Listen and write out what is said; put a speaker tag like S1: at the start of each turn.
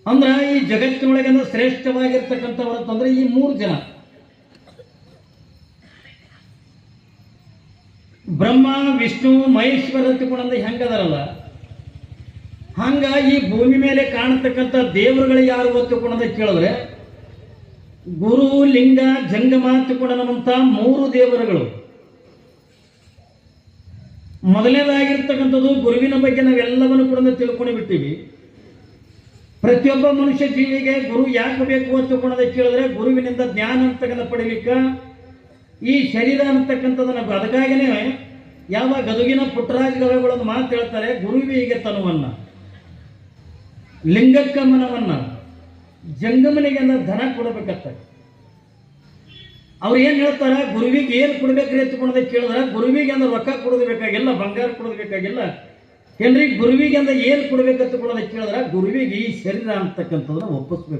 S1: ಅಂದ್ರ ಈ ಜಗತ್ತಿನೊಳಗೆ ಶ್ರೇಷ್ಠವಾಗಿರ್ತಕ್ಕಂಥವ್ರಂತಂದ್ರೆ ಈ 3 ಜನ, ಬ್ರಹ್ಮ ವಿಷ್ಣು ಮಹೇಶ್ವರ ತಿಳ್ಕೊಂಡ ಹೆಂಗದಾರಲ್ಲ, ಹಂಗ ಈ ಭೂಮಿ ಮೇಲೆ ಕಾಣತಕ್ಕಂಥ ದೇವರುಗಳು ಯಾರು ತಿಳ್ಕೊಂಡ ಕೇಳಿದ್ರೆ ಗುರು ಲಿಂಗ ಜಂಗಮ ತಿಳ್ಕೊಂಡಂತ 3 ದೇವರುಗಳು. ಮೊದಲನೇದಾಗಿರ್ತಕ್ಕಂಥದ್ದು ಗುರುವಿನ ಬಗ್ಗೆ ನಾವೆಲ್ಲವನ್ನು ಕೂಡ ತಿಳ್ಕೊಂಡು ಬಿಟ್ಟಿವಿ. ಪ್ರತಿಯೊಬ್ಬ ಮನುಷ್ಯ ಜೀವಿಗೆ ಗುರು ಯಾಕೆ ಬೇಕು ಅಂತ ತಿಳ್ಕೊಂಡ ಕೇಳಿದ್ರೆ ಗುರುವಿನಿಂದ ಜ್ಞಾನ ಅಂತಕ್ಕಂಥ ಪಡಿಲಿಕ್ಕೆ ಈ ಶರೀರ ಅಂತಕ್ಕಂಥದ್ದನ್ನ ಅದಕ್ಕಾಗನೇ ಯಾವ ಗದುಗಿನ ಪುಟ್ಟರಾಜ ಗವಿಗಳೊಂದು ಮಾತು ಹೇಳ್ತಾರೆ, ಗುರುವಿಗೆ ತನುವನ್ನ, ಲಿಂಗಕ್ಕ ಮನವನ್ನ, ಜಂಗಮನಿಗೆ ಅಂದ್ರೆ ಧನ ಕೊಡಬೇಕತ್ತ. ಅವ್ರು ಏನ್ ಹೇಳ್ತಾರ, ಗುರುವಿಗೆ ಏನ್ ಕೊಡ್ಬೇಕ್ರಿ ಎತ್ಕೊಂಡ ಕೇಳಿದ್ರೆ ಗುರುವಿಗೆ ಅಂದ್ರೆ ರೊಕ್ಕ ಕೊಡೋದು ಬೇಕಾಗಿಲ್ಲ, ಬಂಗಾರ ಕೊಡೋದು ಬೇಕಾಗಿಲ್ಲ. ಏನ್ರಿ ಗುರುವಿಗೆ ಅಂದ್ರೆ ಏನ್ ಕೊಡ್ಬೇಕಂತ ಕೇಳಿದ್ರೆ ಗುರುವಿಗೆ ಈ ಶರೀರ ಅಂತಕ್ಕಂಥದ್ದನ್ನ ಒಪ್ಪಿಸ್ಬೇಕು.